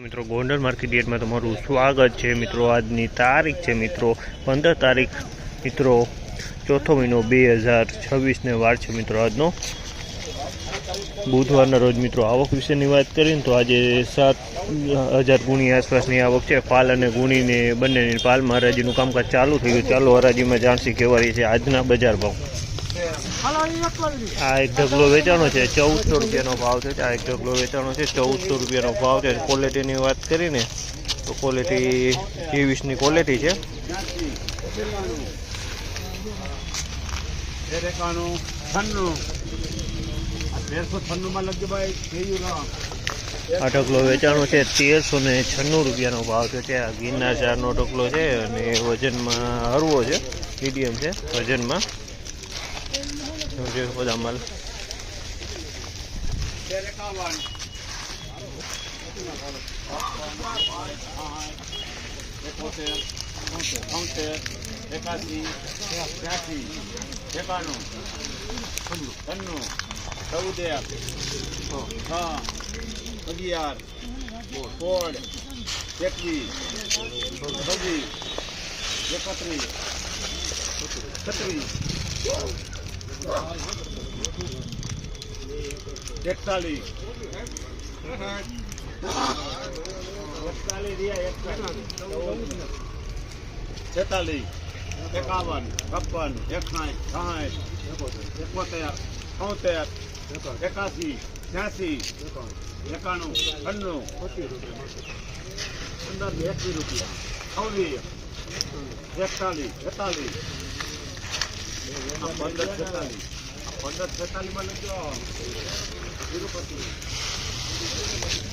મિત્રો ગોંડલ માર્કેટ યાર્ડમાં તમારું સ્વાગત છે। મિત્રો આજની તારીખ છે મિત્રો 15 તારીખ મિત્રો ચોથો મહિનો 2026 વાર છે મિત્રો આજનો બુધવારના રોજ મિત્રો આવક વિશેની વાત કરીએ તો આજે 7000 ગુણી આસપાસની આવક છે। પાલ અને ગુણીને બંનેની પાલમાં હરાજીનું કામકાજ ચાલુ થઈ ગયું। ચાલો હરાજીમાં જાણસી કહેવાય છે આજના બજાર ભાવ। આ એક ઢગલો વેચાણો છે 1400 રૂપિયાનો ભાવ છે। આ એક ઢગલો વેચાણો છે 1400 રૂપિયાનો ભાવ છે। ક્વોલિટીની વાત કરીને તો ક્વોલિટી 23ની ક્વોલિટી છે। આ ઢગલો વેચાણો છે 1396 રૂપિયાનો ભાવ છે। આ ગિરનાર ચારનો ઢગલો છે અને વજનમાં હળવો છે, મીડિયમ છે વજનમાં। બધા માલ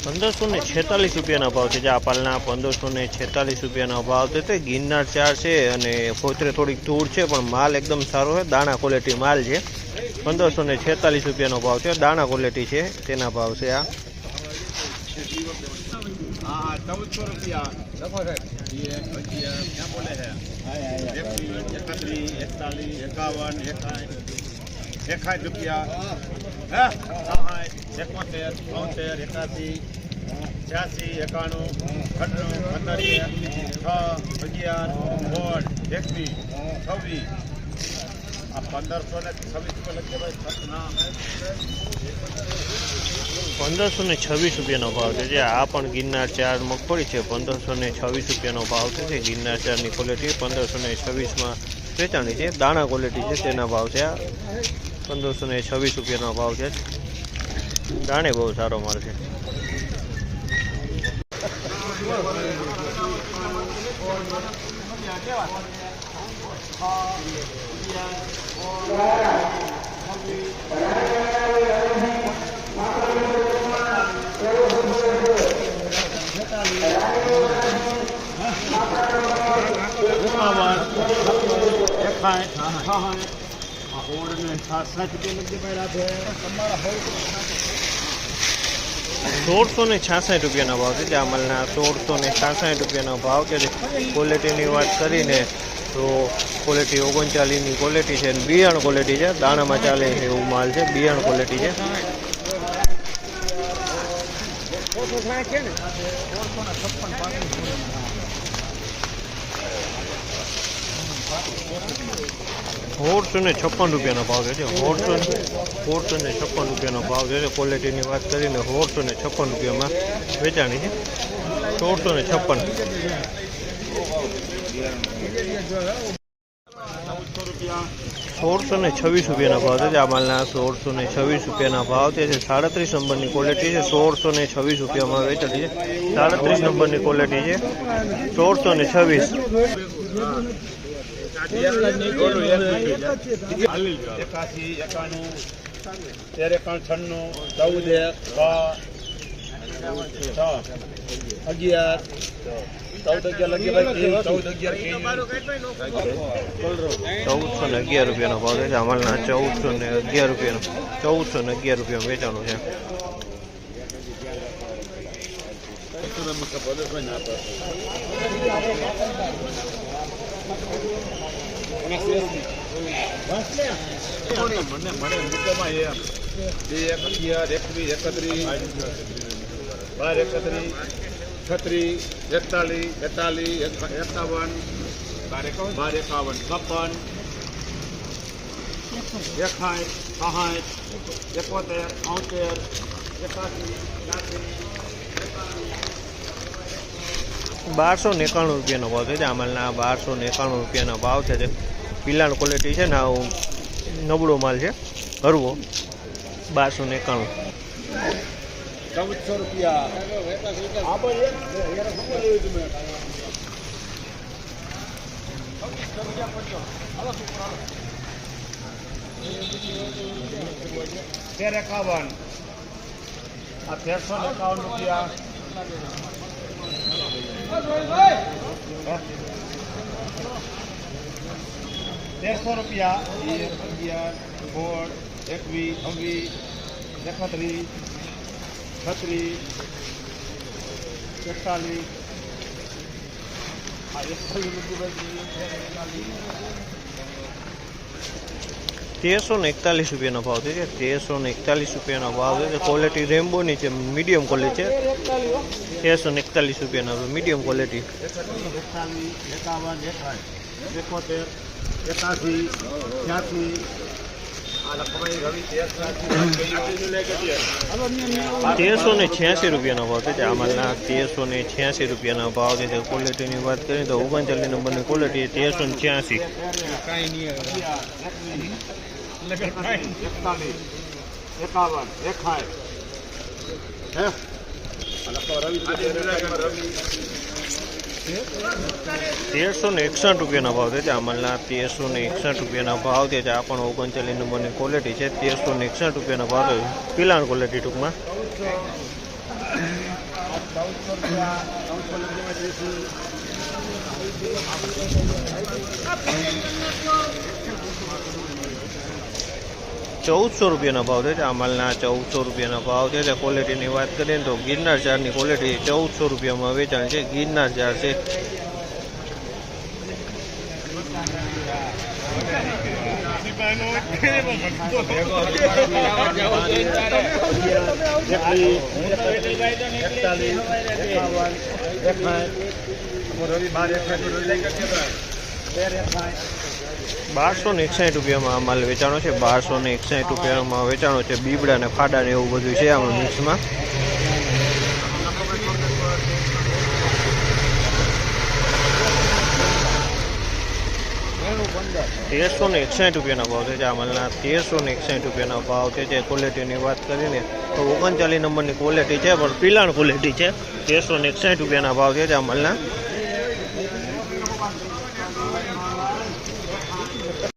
₹1546 રૂપિયાના ભાવ છે। આ પાલના ₹1546 રૂપિયાના ભાવ છે। ગિરનાર ચાર છે અને ફોતરે થોડીક ધૂળ છે પણ માલ એકદમ સારો છે, દાણા ક્વોલિટી માલ છે। ₹1546 રૂપિયાનો ભાવ છે, દાણા ક્વોલિટી છે તેના ભાવ છે। આ 1400 रुपया रुपया 1526 રૂપિયાનો ભાવ છે। આ પણ ગિરનાર ચાર મગફળી છે, 1526 રૂપિયાનો ભાવ છે। ગિરનાર ચારની ક્વોલિટી 1526માં વેચાણી છે, દાણા ક્વોલિટી છે તેના ભાવ છે। આ 1526 રૂપિયાનો ભાવ છે, દાણે બહુ સારો માલ છે। ₹1666 રૂપિયાનો ભાવ છે। આ માલના ₹1666 રૂપિયાનો ભાવ છે। ક્વોલિટીની વાત કરીને તો ક્વોલિટી 39ની ક્વોલિટી છે, બિયાણ ક્વોલિટી છે, દાણામાં ચાલે એવું માલ છે, બિયાણ ક્વોલિટી છે। ₹1656 રૂપિયાનો ભાવ છે। 1656 રૂપિયાનો ભાવ છે। ક્વોલિટીની વાત કરીને 1656 રૂપિયામાં વેચાણી છે। 1656 ₹1626 રૂપિયાના ભાવ છે। આ માલના 1626 રૂપિયાના ભાવ છે। 37 નંબરની ક્વોલિટી છે, 1626 રૂપિયામાં વેચાતી છે। 37 નંબરની ક્વોલિટી છે, 1626। ₹1411 રૂપિયાનો ભાવ છે। અમલના 1411 રૂપિયામાં વેચાણું છે। ₹11 ₹31 ₹31 12 31 36, 41, 41, 51, 12, 51, 56, 61, 60, 71, 73, 1291 રૂપિયાનો ભાવ છે જામલના 1291 રૂપિયાનો ભાવ છે પિલાણ ક્વોલિટી છે ને આવું નબળો માલ છે હરવો 1291 ₹1400. આ ભાઈ યાર શું લેવું તમે 1351 આ ₹1351 ₹1300 11, 16, 21, 31, 36, 41, આ 1341 રૂપિયાનો ભાવ છે 1341 રૂપિયાનો ભાવ છે ક્વોલિટી રેમ્બોની છે મીડિયમ ક્વોલિટી છે 1341 રૂપિયાનો મીડિયમ ક્વોલિટી 1386 રૂપિયાનો ભાવ છે આમાંના 1386 રૂપિયાનો ભાવ છે ક્વોલિટીની વાત કરીએ તો 39 નંબરની ક્વોલિટી 1386 1361 રૂપિયાનો ભાવ છે અમલના 1361 રૂપિયાનો ભાવ છે આ પણ 39 નંબરની ક્વોલિટી છે 1361 રૂપિયાનો ભાવ છે પિલાણ ક્વોલિટી ટૂંકમાં 1400 રૂપિયાનો ભાવ છે અમલના 1400 રૂપિયાનો ભાવ છે ક્વોલિટીની વાત કરીએ તો ગિરનાર ચારની ક્વોલિટી 1400 રૂપિયામાં વેચાણ છે ગિરનાર ચાર છે ₹1261 રૂપિયામાં આ માલ વેચાણો છે 1261 રૂપિયામાં વેચાણો છે બીબડા ને ફાડા ને એવું બધું છે આમાં મિક્સમાં 1361 રૂપિયાનો ભાવ છે આ માલના 1361 રૂપિયાનો ભાવ છે જે ક્વોલિટીની વાત કરીને તો 39 નંબરની ક્વોલિટી છે પણ પિલાણ ક્વોલિટી છે 1361 રૂપિયાના ભાવ છે આ માલના